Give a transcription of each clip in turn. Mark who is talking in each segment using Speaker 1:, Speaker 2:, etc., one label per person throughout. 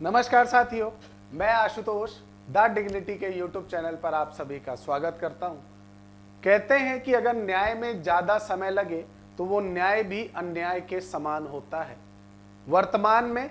Speaker 1: नमस्कार साथियों, मैं आशुतोष द डिग्निटी के YouTube चैनल पर आप सभी का स्वागत करता हूं। कहते हैं कि अगर न्याय में ज्यादा समय लगे तो वो न्याय भी अन्याय के समान होता है। वर्तमान में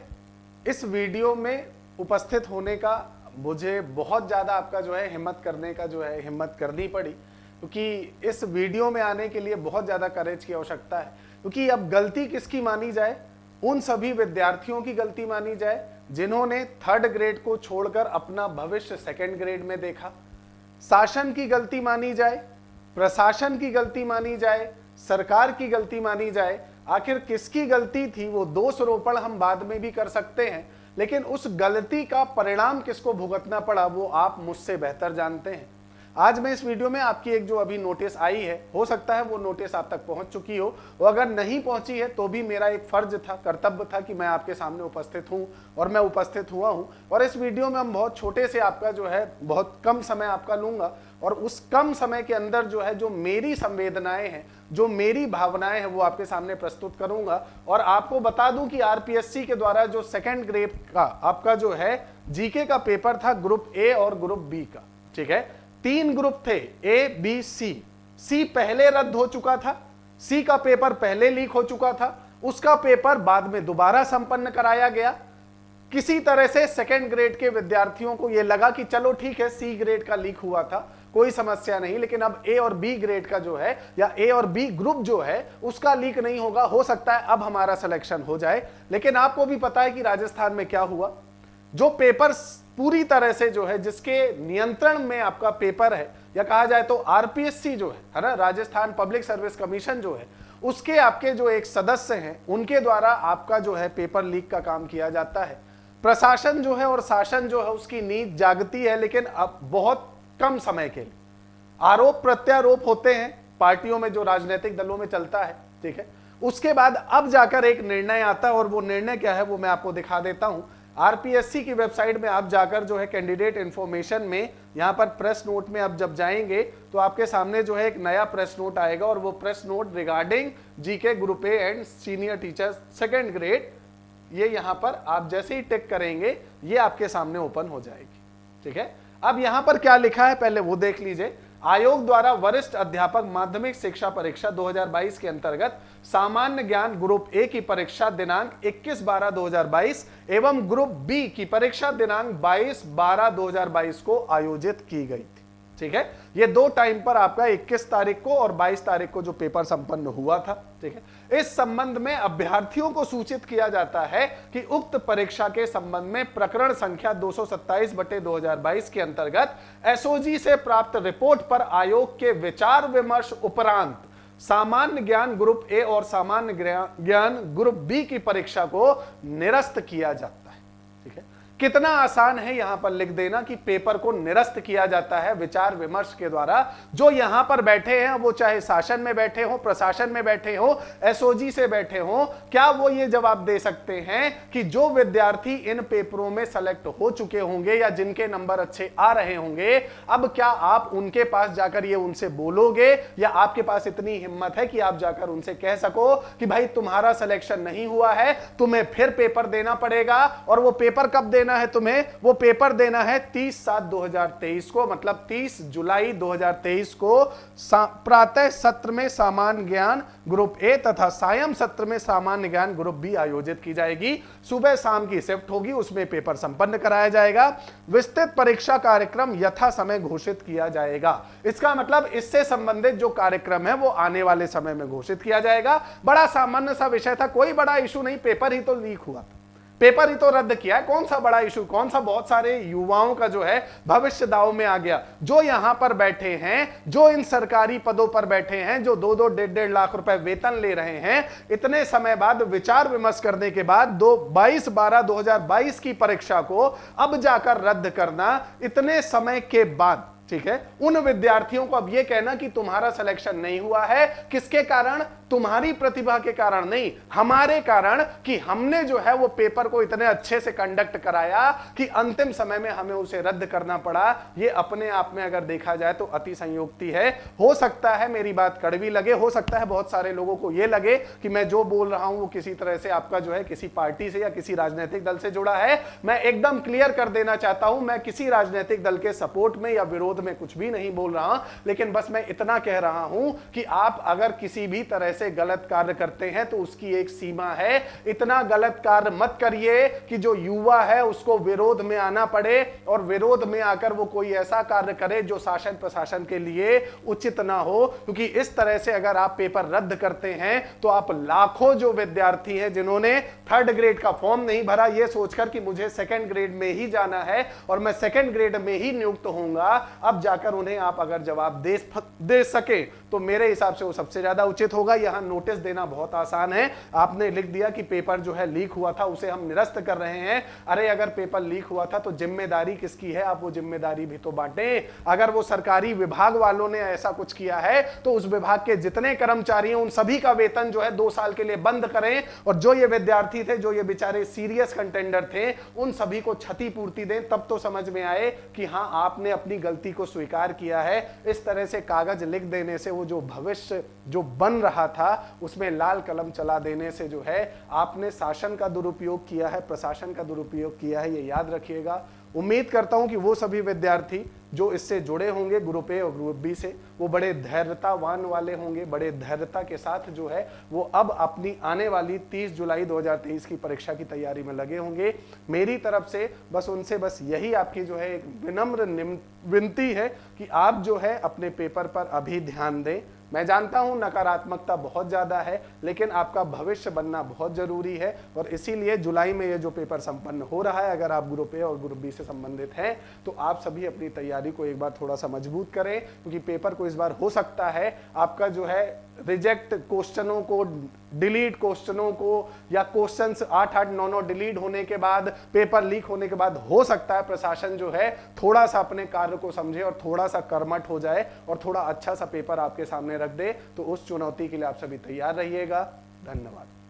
Speaker 1: इस वीडियो में उपस्थित होने का मुझे बहुत ज्यादा आपका हिम्मत करने का हिम्मत करनी पड़ी, क्योंकि इस वीडियो में आने के लिए बहुत ज्यादा करेज की आवश्यकता है। क्योंकि अब गलती किसकी मानी जाए? उन सभी विद्यार्थियों की गलती मानी जाए जिन्होंने थर्ड ग्रेड को छोड़कर अपना भविष्य सेकंड ग्रेड में देखा। शासन की गलती मानी जाए, प्रशासन की गलती मानी जाए, सरकार की गलती मानी जाए। आखिर किसकी गलती थी वो दोषारोपण हम बाद में भी कर सकते हैं, लेकिन उस गलती का परिणाम किसको भुगतना पड़ा वो आप मुझसे बेहतर जानते हैं। आज मैं इस वीडियो में आपकी एक जो अभी नोटिस आई है, हो सकता है वो नोटिस आप तक पहुंच चुकी हो, और अगर नहीं पहुंची है तो भी मेरा एक फर्ज था, कर्तव्य था कि मैं आपके सामने उपस्थित हूं, और मैं उपस्थित हुआ हूं। और इस वीडियो में हम बहुत छोटे से आपका बहुत कम समय आपका लूंगा, और उस कम समय के अंदर जो मेरी संवेदनाएं हैं, जो मेरी भावनाएं हैं, वो आपके सामने प्रस्तुत करूंगा। और आपको बता दूं कि आरपीएससी के द्वारा जो सेकेंड ग्रेड का आपका जीके का पेपर था, ग्रुप ए और ग्रुप बी का, ठीक है, 3 ग्रुप थे, ए बी सी। सी पहले रद्द हो चुका था, सी का पेपर पहले लीक हो चुका था, उसका पेपर बाद में दोबारा संपन्न कराया गया। किसी तरह से सेकेंड ग्रेड के विद्यार्थियों को यह लगा कि चलो ठीक है, सी ग्रेड का लीक हुआ था, कोई समस्या नहीं, लेकिन अब ए और बी ग्रेड का या ए और बी ग्रुप उसका लीक नहीं होगा, हो सकता है अब हमारा सिलेक्शन हो जाए। लेकिन आपको भी पता है कि राजस्थान में क्या हुआ। जो पेपर पूरी तरह से जिसके नियंत्रण में आपका पेपर है, या कहा जाए तो आरपीएससी है ना, राजस्थान पब्लिक सर्विस कमीशन उसके आपके एक सदस्य हैं, उनके द्वारा आपका पेपर लीक का काम किया जाता है। प्रशासन और शासन उसकी नींद जागती है, लेकिन अब बहुत कम समय के लिए आरोप प्रत्यारोप होते हैं पार्टियों में, जो राजनीतिक दलों में चलता है, ठीक है। उसके बाद अब जाकर एक निर्णय आता है, और वो निर्णय क्या है वो मैं आपको दिखा देता हूं। आरपीएससी की वेबसाइट में आप जाकर कैंडिडेट इंफॉर्मेशन में यहां पर प्रेस नोट में आप जब जाएंगे तो आपके सामने एक नया प्रेस नोट आएगा, और वो press note regarding GK group A and senior teachers second grade, ये यहां पर आप जैसे ही टिक करेंगे ये आपके सामने ओपन हो जाएगी, ठीक है। अब यहां पर क्या लिखा है पहले वो देख लीजिए। आयोग द्वारा वरिष्ठ अध्यापक माध्यमिक शिक्षा परीक्षा 2022 के अंतर्गत सामान्य ज्ञान ग्रुप ए की परीक्षा दिनांक 21/12/2022 एवं ग्रुप बी की परीक्षा दिनांक 22/12/2022 को आयोजित की गई थी, ठीक है। ये दो टाइम पर आपका 21 तारीख को और 22 तारीख को जो पेपर संपन्न हुआ था, ठीक है। इस संबंध में अभ्यर्थियों को सूचित किया जाता है कि उक्त परीक्षा के संबंध में प्रकरण संख्या 227/2022 के अंतर्गत एसओजी से प्राप्त रिपोर्ट पर आयोग के विचार विमर्श उपरांत सामान्य ज्ञान ग्रुप ए और सामान्य ज्ञान ग्रुप बी की परीक्षा को निरस्त किया जाता है, ठीक है। कितना आसान है यहां पर लिख देना कि पेपर को निरस्त किया जाता है विचार विमर्श के द्वारा। जो यहां पर बैठे हैं, वो चाहे शासन में बैठे हो, प्रशासन में बैठे हो, एसओजी से बैठे हो, क्या वो ये जवाब दे सकते हैं कि जो विद्यार्थी इन पेपरों में सेलेक्ट हो चुके होंगे या जिनके नंबर अच्छे आ रहे होंगे, अब क्या आप उनके पास जाकर ये उनसे बोलोगे, या आपके पास इतनी हिम्मत है कि आप जाकर उनसे कह सको कि भाई तुम्हारा सिलेक्शन नहीं हुआ है, तुम्हें फिर पेपर देना पड़ेगा। और वो पेपर कब देना है तुम्हें? वो पेपर देना है 30/7/2023 को, मतलब 30 जुलाई 2023 को प्रातः सत्र में सामान्य ज्ञान ग्रुप ए तथा सायं सत्र में सामान्य ज्ञान ग्रुप बी आयोजित की जाएगी। सुबह शाम की शिफ्ट होगी, उसमें पेपर संपन्न कराया जाएगा। विस्तृत परीक्षा कार्यक्रम यथा समय घोषित किया जाएगा। इसका मतलब इससे संबंधित जो कार्यक्रम है वो आने वाले समय में घोषित किया जाएगा। बड़ा सामान्य सा विषय था, कोई बड़ा इशू नहीं, पेपर ही तो लीक हुआ था, पेपर ही तो रद्द किया है, कौन सा बड़ा इशू, कौन सा बहुत सारे युवाओं का भविष्य दांव में आ गया। जो यहां पर बैठे हैं, जो इन सरकारी पदों पर बैठे हैं, जो 2-2 1.5 लाख रुपए वेतन ले रहे हैं, इतने समय बाद विचार विमर्श करने के बाद 22/12/2022 की परीक्षा को अब जाकर रद्द करना, इतने समय के बाद, ठीक है, उन विद्यार्थियों को अब यह कहना कि तुम्हारा सिलेक्शन नहीं हुआ है, किसके कारण? तुम्हारी प्रतिभा के कारण नहीं, हमारे कारण, कि हमने जो है वो पेपर को इतने अच्छे से कंडक्ट कराया कि अंतिम समय में हमें उसे रद्द करना पड़ा। ये अपने आप में अगर देखा जाए तो अति संयोक्ति है। हो सकता है मेरी बात कड़वी लगे, हो सकता है बहुत सारे लोगों को यह लगे कि मैं जो बोल रहा हूं वो किसी तरह से आपका जो है किसी पार्टी से या किसी राजनीतिक दल से जुड़ा है। मैं एकदम क्लियर कर देना चाहता हूं, मैं किसी राजनीतिक दल के सपोर्ट में या विरोध में कुछ भी नहीं बोल रहा, लेकिन बस मैं इतना कह रहा हूं कि आप अगर किसी भी तरह से गलत कार्य करते हैं तो उसकी एक सीमा है। इतना गलत कार्य मत करिए कि जो युवा है उसको विरोध में आना पड़े और विरोध में आकर वो कोई ऐसा कार्य करे जो शासन प्रशासन के लिए उचित ना हो, क्योंकि इस तरह से अगर आप पेपर रद्द करते हैं तो आप लाखों जो विद्यार्थी हैं जिन्होंने 3rd ग्रेड का फॉर्म नहीं भरा ये सोचकर कि मुझे 2nd ग्रेड में ही जाना है और मैं 2nd ग्रेड में ही नियुक्त होऊंगा, अब जाकर उन्हें आप अगर जवाब दे सके तो मेरे हिसाब से वो सबसे ज्यादा उचित होगा। यहां नोटिस देना बहुत आसान है, आपने लिख दिया कि पेपर जो है लीक हुआ था, उसे हम निरस्त कर रहे हैं। अरे अगर पेपर लीक हुआ था तो जिम्मेदारी किसकी है, आप वो जिम्मेदारी भी तो बांटें। अगर वो सरकारी विभाग वालों ने ऐसा कुछ किया है तो उस विभाग के जितने कर्मचारी हैं उन सभी का वेतन जो है 2 साल के लिए बंद करें और जो ये विद्यार्थी थे, जो ये बेचारे सीरियस कंटेंडर थे, उन सभी को क्षतिपूर्ति दें। तब तो समझ में आए कि हां आपने अपनी गलती को स्वीकार किया है। इस तरह से कागज लिख देने से वो जो भविष्य जो बन रहा था उसमें लाल कलम चला देने से जो है आपने शासन का दुरुपयोग किया है, प्रशासन का दुरुपयोग किया है, ये याद रखिएगा। उम्मीद करता हूं कि वो सभी विद्यार्थी जो इससे जुड़े होंगे ग्रुप ए और ग्रुप बी से, वो बड़े धैर्यतावान वाले होंगे, बड़े धैर्यता के साथ जो है वो अब अपनी आने वाली 30 जुलाई 2023 की परीक्षा की तैयारी में लगे होंगे। मेरी तरफ से बस उनसे बस यही आपकी जो है एक विनम्र विनती है कि आप जो है अपने पेपर पर अभी ध्यान दें। मैं जानता हूं नकारात्मकता बहुत ज़्यादा है, लेकिन आपका भविष्य बनना बहुत ज़रूरी है और इसीलिए जुलाई में ये जो पेपर संपन्न हो रहा है, अगर आप ग्रुप ए और ग्रुप बी से संबंधित हैं तो आप सभी अपनी तैयारी को एक बार थोड़ा सा मजबूत करें, क्योंकि पेपर को इस बार हो सकता है आपका जो है रिजेक्ट क्वेश्चनों को, डिलीट क्वेश्चनों को या क्वेश्चंस 8-8 9-9 डिलीट होने के बाद, पेपर लीक होने के बाद हो सकता है प्रशासन जो है थोड़ा सा अपने कार्य को समझे और थोड़ा सा कर्मठ हो जाए और थोड़ा अच्छा सा पेपर आपके सामने रख दे। तो उस चुनौती के लिए आप सभी तैयार रहिएगा। धन्यवाद।